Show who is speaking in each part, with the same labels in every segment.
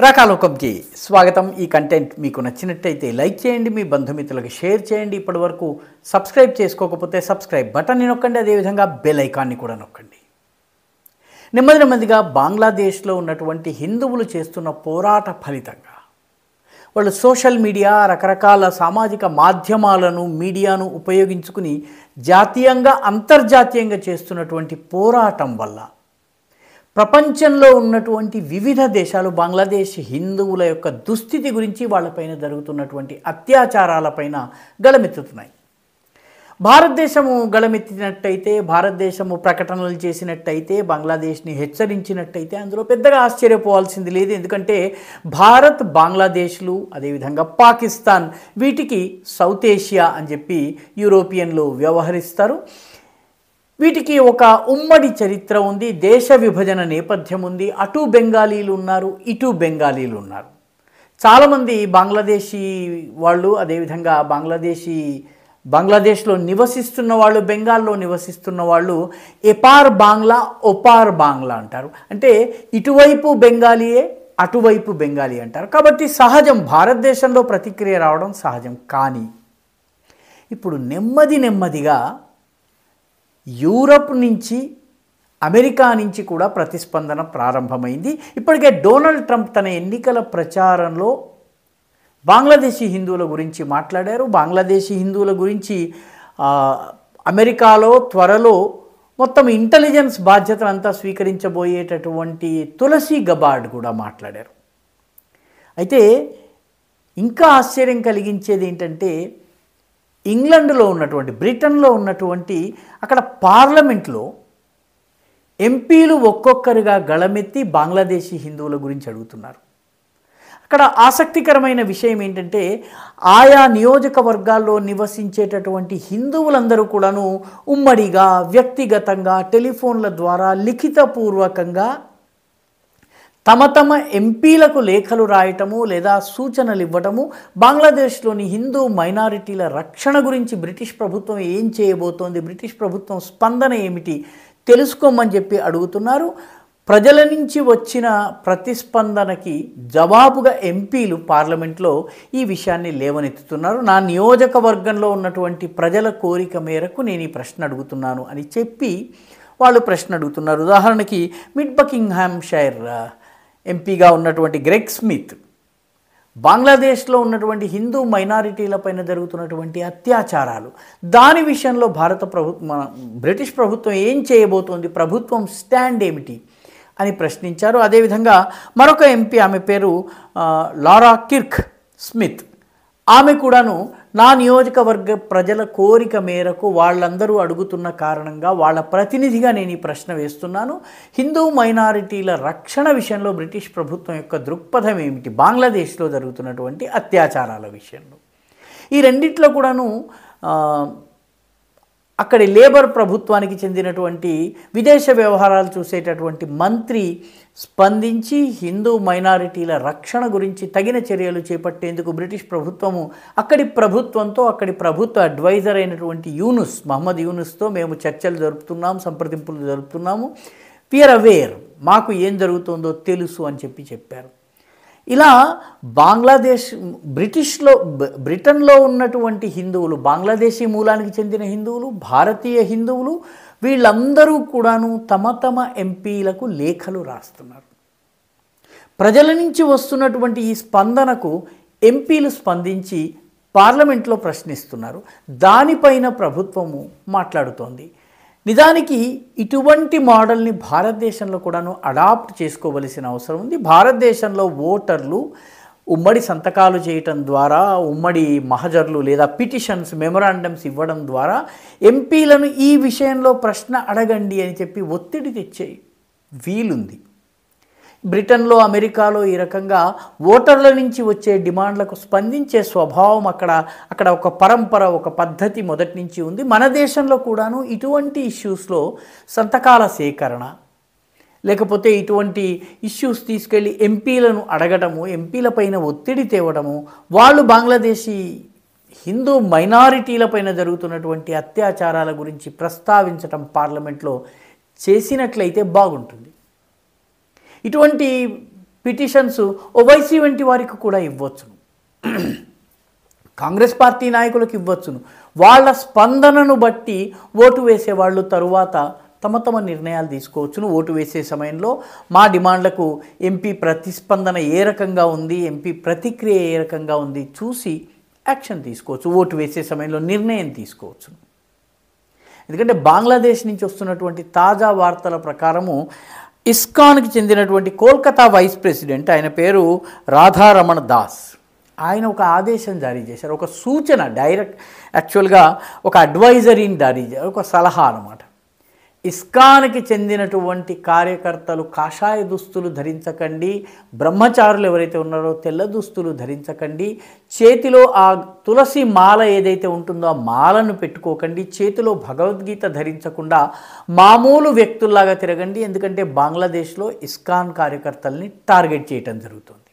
Speaker 1: రాకాలోకంకి స్వాగతం। ఈ కంటెంట్ మీకు నచ్చినట్లయితే లైక్ చేయండి, మీ బంధుమిత్రులకు షేర్ చేయండి। ఇప్పటివరకు సబ్స్క్రైబ్ చేసుకోకపోతే సబ్స్క్రైబ్ బటన్ని నొక్కండి, అదేవిధంగా బెల్ ఐకాన్ని కూడా నొక్కండి। నెమ్మదిగా బంగ్లాదేశ్లో ఉన్నటువంటి హిందువులు చేస్తున్న పోరాట ఫలితంగా వాళ్ళు సోషల్ మీడియా, రకరకాల సామాజిక మాధ్యమాలను, మీడియాను ఉపయోగించుకుని జాతీయంగా అంతర్జాతీయంగా చేస్తున్నటువంటి పోరాటం వల్ల ప్రపంచంలో ఉన్నటువంటి వివిధ దేశాలు బంగ్లాదేశ్ హిందువుల యొక్క దుస్థితి గురించి, వాళ్ళపైన జరుగుతున్నటువంటి అత్యాచారాలపైన గళమెత్తుతున్నాయి। భారతదేశము గళమెత్తినట్టయితే, భారతదేశము ప్రకటనలు చేసినట్టయితే, బంగ్లాదేశ్ని హెచ్చరించినట్టయితే అందులో పెద్దగా ఆశ్చర్యపోవాల్సింది లేదు। ఎందుకంటే భారత్, బంగ్లాదేశ్లు, అదేవిధంగా పాకిస్తాన్, వీటికి సౌత్ ఏషియా అని చెప్పి యూరోపియన్లు వ్యవహరిస్తారు। వీటికి ఒక ఉమ్మడి చరిత్ర ఉంది, దేశ విభజన నేపథ్యం ఉంది। అటు బెంగాలీలు ఉన్నారు, ఇటు బెంగాలీలు ఉన్నారు। చాలామంది బంగ్లాదేశీ వాళ్ళు, అదేవిధంగా బంగ్లాదేశ్లో నివసిస్తున్న వాళ్ళు, బెంగాల్లో నివసిస్తున్న వాళ్ళు ఎపార్ బాంగ్లా, ఒపార్ బాంగ్లా అంటారు। అంటే ఇటువైపు బెంగాలీయే, అటువైపు బెంగాలీ అంటారు। కాబట్టి సహజం, భారతదేశంలో ప్రతిక్రియ రావడం సహజం। కానీ ఇప్పుడు నెమ్మదిగా యూరప్ నుంచి, అమెరికా నుంచి కూడా ప్రతిస్పందన ప్రారంభమైంది। ఇప్పటికే డొనాల్డ్ ట్రంప్ తన ఎన్నికల ప్రచారంలో బంగ్లాదేశీ హిందువుల గురించి మాట్లాడారు। బంగ్లాదేశీ హిందువుల గురించి అమెరికాలో త్వరలో మొత్తం ఇంటెలిజెన్స్ బాధ్యతలంతా స్వీకరించబోయేటటువంటి తులసి గబార్డ్ కూడా మాట్లాడారు। అయితే ఇంకా ఆశ్చర్యం కలిగించేది ఏంటంటే, ఇంగ్లాండ్లో ఉన్నటువంటి, బ్రిటన్లో ఉన్నటువంటి అక్కడ పార్లమెంట్లో ఎంపీలు ఒక్కొక్కరుగా గళమెత్తి బంగ్లాదేశీ హిందువుల గురించి అడుగుతున్నారు। అక్కడ ఆసక్తికరమైన విషయం ఏంటంటే, ఆయా నియోజకవర్గాల్లో నివసించేటటువంటి హిందువులందరూ కూడాను ఉమ్మడిగా, వ్యక్తిగతంగా, టెలిఫోన్ల ద్వారా, లిఖితపూర్వకంగా తమ ఎంపీలకు లేఖలు రాయటము లేదా సూచనలు ఇవ్వటము, బంగ్లాదేశ్లోని హిందూ మైనారిటీల రక్షణ గురించి బ్రిటిష్ ప్రభుత్వం ఏం చేయబోతోంది, బ్రిటిష్ ప్రభుత్వం స్పందన ఏమిటి తెలుసుకోమని చెప్పి అడుగుతున్నారు। ప్రజల నుంచి వచ్చిన ప్రతిస్పందనకి జవాబుగా ఎంపీలు పార్లమెంట్లో ఈ విషయాన్ని లేవనెత్తుతున్నారు। నా నియోజకవర్గంలో ఉన్నటువంటి ప్రజల కోరిక మేరకు నేను ఈ ప్రశ్న అడుగుతున్నాను అని చెప్పి వాళ్ళు ప్రశ్న అడుగుతున్నారు। ఉదాహరణకి మిడ్ బకింగ్హామ్షైర్ ఎంపీగా ఉన్నటువంటి గ్రెగ్ స్మిత్ బంగ్లాదేశ్లో ఉన్నటువంటి హిందూ మైనారిటీలపైన జరుగుతున్నటువంటి అత్యాచారాలు, దాని విషయంలో బ్రిటిష్ ప్రభుత్వం ఏం చేయబోతోంది, ప్రభుత్వం స్టాండ్ ఏమిటి అని ప్రశ్నించారు। అదేవిధంగా మరొక ఎంపీ, ఆమె పేరు లారా కిర్క్ స్మిత్, ఆమె కూడాను నా నియోజకవర్గ ప్రజల కోరిక మేరకు వాళ్ళందరూ అడుగుతున్న కారణంగా వాళ్ళ ప్రతినిధిగా నేను ఈ ప్రశ్న వేస్తున్నాను, హిందూ మైనారిటీల రక్షణ విషయంలో బ్రిటిష్ ప్రభుత్వం యొక్క దృక్పథం ఏమిటి, బంగ్లాదేశ్లో జరుగుతున్నటువంటి అత్యాచారాల విషయంలో। ఈ రెండిట్లో కూడాను అక్కడి లేబర్ ప్రభుత్వానికి చెందినటువంటి విదేశ వ్యవహారాలు చూసేటటువంటి మంత్రి స్పందించి హిందూ మైనారిటీల రక్షణ గురించి తగిన చర్యలు చేపట్టేందుకు బ్రిటిష్ ప్రభుత్వము అక్కడి ప్రభుత్వంతో, అక్కడి ప్రభుత్వ అడ్వైజర్ అయినటువంటి మహమ్మద్ యూనుస్తో మేము చర్చలు జరుపుతున్నాము, సంప్రదింపులు జరుపుతున్నాము, వీఆర్ అవేర్, మాకు ఏం జరుగుతుందో తెలుసు అని చెప్పారు। ఇలా బ్రిటన్లో ఉన్నటువంటి హిందువులు, బంగ్లాదేశీ మూలానికి చెందిన హిందువులు, భారతీయ హిందువులు, వీళ్ళందరూ కూడాను తమ ఎంపీలకు లేఖలు రాస్తున్నారు। ప్రజల నుంచి వస్తున్నటువంటి ఈ స్పందనకు ఎంపీలు స్పందించి పార్లమెంట్లో ప్రశ్నిస్తున్నారు। దానిపైన ప్రభుత్వము మాట్లాడుతోంది। నిజానికి ఇటువంటి మోడల్ని భారతదేశంలో కూడాను అడాప్ట్ చేసుకోవలసిన అవసరం ఉంది। భారతదేశంలో ఓటర్లు ఉమ్మడి సంతకాలు చేయటం ద్వారా, ఉమ్మడి మహజర్లు లేదా పిటిషన్స్, మెమొరాండమ్స్ ఇవ్వడం ద్వారా ఎంపీలను ఈ విషయంలో ప్రశ్న అడగండి అని చెప్పి ఒత్తిడి తెచ్చే వీలుంది। బ్రిటన్లో, అమెరికాలో ఈ రకంగా ఓటర్ల నుంచి వచ్చే డిమాండ్లకు స్పందించే స్వభావం అక్కడ ఒక పరంపర, ఒక పద్ధతి మొదటి నుంచి ఉంది। మన దేశంలో కూడాను ఇటువంటి ఇష్యూస్లో సంతకాల సేకరణ, లేకపోతే ఇటువంటి ఇష్యూస్ తీసుకెళ్ళి ఎంపీలను అడగటము, ఎంపీలపైన ఒత్తిడి తేవడము, వాళ్ళు బంగ్లాదేశీ హిందూ మైనారిటీలపైన జరుగుతున్నటువంటి అత్యాచారాల గురించి ప్రస్తావించటం పార్లమెంట్లో చేసినట్లయితే బాగుంటుంది। ఇటువంటి పిటిషన్స్ ఓవైసీ వంటి వారికి కూడా ఇవ్వచ్చును, కాంగ్రెస్ పార్టీ నాయకులకు ఇవ్వచ్చును. వాళ్ళ స్పందనను బట్టి ఓటు వేసేవాళ్ళు తరువాత తమ నిర్ణయాలు తీసుకోవచ్చును. ఓటు వేసే సమయంలో మా డిమాండ్లకు ఎంపీ ప్రతిస్పందన ఏ రకంగా ఉంది, ఎంపీ ప్రతిక్రియ ఏ రకంగా ఉంది చూసి యాక్షన్ తీసుకోవచ్చు, ఓటు వేసే సమయంలో నిర్ణయం తీసుకోవచ్చు. ఎందుకంటే బంగ్లాదేశ్ నుంచి వస్తున్నటువంటి తాజా వార్తల ప్రకారము ఇస్కాన్కి చెందినటువంటి కోల్కతా వైస్ ప్రెసిడెంట్, ఆయన పేరు రాధారమణ దాస్, ఆయన ఒక ఆదేశం జారీ చేశారు, ఒక సూచన, యాక్చువల్గా ఒక అడ్వైజరీని జారీ చేశారు, ఒక సలహా అన్నమాట. ఇస్కాన్కి చెందినటువంటి కార్యకర్తలు కాషాయ దుస్తులు ధరించకండి, బ్రహ్మచారులు ఎవరైతే ఉన్నారో తెల్ల దుస్తులు ధరించకండి, చేతిలో ఆ తులసి మాల ఏదైతే ఉంటుందో ఆ మాలను పెట్టుకోకండి, చేతిలో భగవద్గీత ధరించకుండా మామూలు వ్యక్తుల్లాగా తిరగండి. ఎందుకంటే బంగ్లాదేశ్లో ఇస్కాన్ కార్యకర్తల్ని టార్గెట్ చేయటం జరుగుతుంది.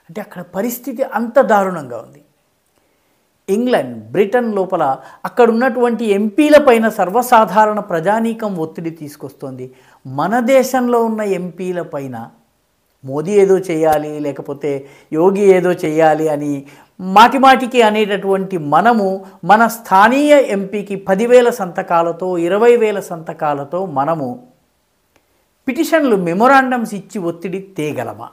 Speaker 1: అంటే అక్కడ పరిస్థితి అంత దారుణంగా ఉంది. ఇంగ్లాండ్, బ్రిటన్ లోపల అక్కడ ఉన్నటువంటి ఎంపీల పైన సర్వసాధారణ ప్రజానీకం ఒత్తిడి తీసుకొస్తుంది. మన దేశంలో ఉన్న ఎంపీల పైన మోదీ ఏదో చేయాలి, లేకపోతే యోగి ఏదో చేయాలి అని మాటిమాటికి అనేటటువంటి మనము మన స్థానీయ ఎంపీకి 10,000 సంతకాలతో 20,000 సంతకాలతో మనము పిటిషన్లు, మెమొరాండమ్స్ ఇచ్చి ఒత్తిడి తేగలమా?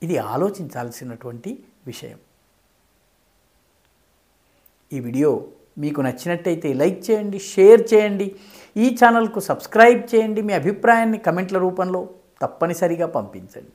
Speaker 1: ఇది ఆలోచించాల్సినటువంటి విషయం. ఈ వీడియో మీకు నచ్చినట్టయితే లైక్ చేయండి, షేర్ చేయండి, ఈ ఛానల్కు సబ్స్క్రైబ్ చేయండి, మీ అభిప్రాయాన్ని కమెంట్ల రూపంలో తప్పనిసరిగా పంపించండి.